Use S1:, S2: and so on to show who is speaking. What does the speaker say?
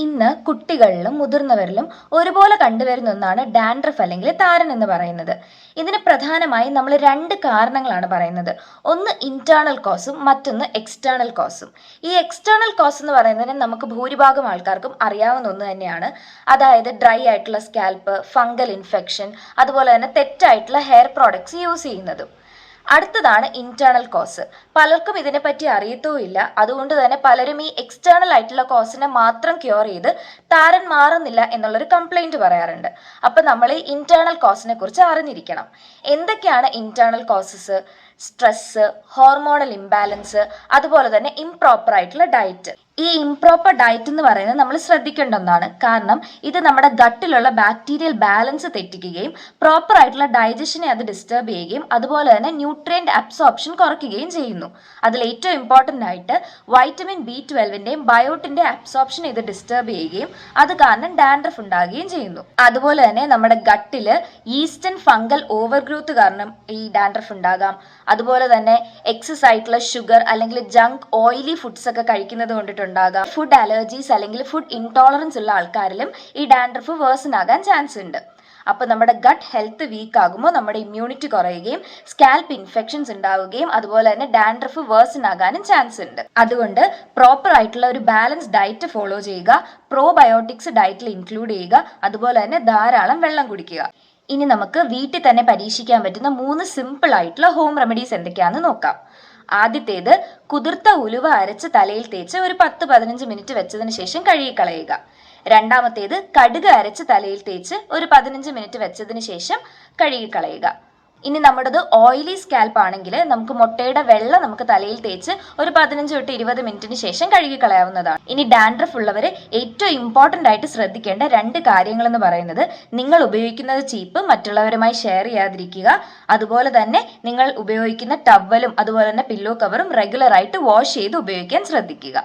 S1: ഇന്ന് കുട്ടികളിലും മുതിർന്നവരിലും ഒരുപോലെ കണ്ടുവരുന്ന ഒന്നാണ് ഡാൻഡ്രഫ് അല്ലെങ്കിൽ താരൻ എന്ന് പറയുന്നത്. ഇതിന് പ്രധാനമായി നമ്മൾ രണ്ട് കാരണങ്ങളാണ് പറയുന്നത്. ഒന്ന് ഇന്റേണൽ കോസും മറ്റൊന്ന് എക്സ്റ്റേണൽ കോസും. ഈ എക്സ്റ്റേണൽ കോസ് എന്ന് പറയുന്നതിന് നമുക്ക് ഭൂരിഭാഗം ആൾക്കാർക്കും അറിയാവുന്ന ഒന്ന് തന്നെയാണ്. അതായത് ഡ്രൈ ആയിട്ടുള്ള സ്കാൽപ്പ്, ഫംഗൽ ഇൻഫെക്ഷൻ, അതുപോലെ തന്നെ തെറ്റായിട്ടുള്ള ഹെയർ പ്രോഡക്ട്സ് യൂസ് ചെയ്യുന്നതും. അടുത്തതാണ് ഇന്റേണൽ കോസ്. പലർക്കും ഇതിനെപ്പറ്റി അറിയത്തുമില്ല. അതുകൊണ്ട് തന്നെ പലരും ഈ എക്സ്റ്റേണൽ ആയിട്ടുള്ള കോസിനെ മാത്രം ക്യൂർ ചെയ്ത് താരൻ മാറുന്നില്ല എന്നുള്ളൊരു കംപ്ലൈന്റ് പറയാറുണ്ട്. അപ്പൊ നമ്മൾ ഈ ഇന്റേണൽ കോസിനെ കുറിച്ച് അറിഞ്ഞിരിക്കണം. എന്തൊക്കെയാണ് internal causes? Stress, hormonal imbalance, അതുപോലെ തന്നെ ഇംപ്രോപ്പർ ആയിട്ടുള്ള ഡയറ്റ്. ഈ ഇംപ്രോപ്പർ ഡയറ്റ് എന്ന് പറയുന്നത് നമ്മൾ ശ്രദ്ധിക്കേണ്ട ഒന്നാണ്. കാരണം ഇത് നമ്മുടെ ഗട്ടിലുള്ള ബാക്ടീരിയൽ ബാലൻസ് തെറ്റിക്കുകയും പ്രോപ്പർ ആയിട്ടുള്ള ഡൈജഷനെ അത് ഡിസ്റ്റർബ് ചെയ്യുകയും അതുപോലെ തന്നെ ന്യൂട്രിയന്റ് അബ്സോർപ്ഷൻ കുറയ്ക്കുകയും ചെയ്യുന്നു. അതിൽ ഏറ്റവും ഇമ്പോർട്ടൻ്റ് ആയിട്ട് വൈറ്റമിൻ B12ന്റെയും ബയോട്ടിന്റെ അബ്സോർപ്ഷൻ ഇത് ഡിസ്റ്റർബ് ചെയ്യുകയും അത് കാരണം ഡാൻഡ്രഫ് ഉണ്ടാകുകയും ചെയ്യുന്നു. അതുപോലെ തന്നെ നമ്മുടെ ഗട്ടില് ഈസ്റ്റൻ ഫംഗൽ ഓവർഗ്രോത്ത് കാരണം ഈ ഡാൻഡ്രഫ് ഉണ്ടാകാം. അതുപോലെ തന്നെ എക്സസ് ആയിട്ടുള്ള ഷുഗർ അല്ലെങ്കിൽ ജങ്ക് ഓയിലി ഫുഡ്സ് ഒക്കെ കഴിക്കുന്നത് കൊണ്ടിട്ടുണ്ടാകാം. ഫുഡ് അലർജീസ് അല്ലെങ്കിൽ ഫുഡ് ഇൻടോളറൻസ് ഉള്ള ആൾക്കാരിലും ഈ ഡാൻഡ്രഫ് വേഴ്സൺ ആകാൻ ചാൻസ് ഉണ്ട്. അപ്പോൾ നമ്മുടെ ഗട്ട് ഹെൽത്ത് വീക്ക് ആകുമ്പോൾ നമ്മുടെ ഇമ്മ്യൂണിറ്റി കുറയുകയും സ്കാൽപ്പ് ഇൻഫെക്ഷൻസ് ഉണ്ടാവുകയും അതുപോലെ തന്നെ ഡാൻഡ്രഫ് വേഴ്സൺ ആകാനും ചാൻസ് ഉണ്ട്. അതുകൊണ്ട് പ്രോപ്പർ ആയിട്ടുള്ള ഒരു ബാലൻസ് ഡയറ്റ് ഫോളോ ചെയ്യുക, പ്രോബയോട്ടിക്സ് ഡയറ്റിൽ ഇൻക്ലൂഡ് ചെയ്യുക, അതുപോലെ തന്നെ ധാരാളം വെള്ളം കുടിക്കുക. ഇനി നമുക്ക് വീട്ടിൽ തന്നെ പരീക്ഷിക്കാൻ പറ്റുന്ന 3 സിമ്പിൾ ആയിട്ടുള്ള ഹോം റെമഡീസ് എന്തൊക്കെയാണെന്ന് നോക്കാം. ആദ്യത്തേത്, കുതിർത്ത ഉലുവ അരച്ച് തലയിൽ തേച്ച് ഒരു 10-15 മിനിറ്റ് വെച്ചതിന് ശേഷം കഴുകിക്കളയുക. രണ്ടാമത്തേത്, കടുക് അരച്ച് തലയിൽ തേച്ച് ഒരു 15 മിനിറ്റ് വെച്ചതിന് ശേഷം കഴുകിക്കളയുക. ഇനി നമ്മുടേത് ഓയിലി സ്കാൽപ്പ് ആണെങ്കിൽ നമുക്ക് മുട്ടയുടെ വെള്ള നമുക്ക് തലയിൽ തേച്ച് ഒരു 15-20 മിനിറ്റിന് ശേഷം കഴുകിക്കളയാവുന്നതാണ്. ഇനി ഡാൻഡ്രഫ് ഉള്ളവർ ഏറ്റവും ഇമ്പോർട്ടൻ്റ് ആയിട്ട് ശ്രദ്ധിക്കേണ്ട 2 കാര്യങ്ങൾ എന്ന് പറയുന്നത്, നിങ്ങൾ ഉപയോഗിക്കുന്നത് ചീപ്പ് മറ്റുള്ളവരുമായി ഷെയർ ചെയ്യാതിരിക്കുക. അതുപോലെ തന്നെ നിങ്ങൾ ഉപയോഗിക്കുന്ന ടവലും അതുപോലെ തന്നെ പില്ലോ കവറും റെഗുലർ ആയിട്ട് വാഷ് ചെയ്ത് ഉപയോഗിക്കാൻ ശ്രദ്ധിക്കുക.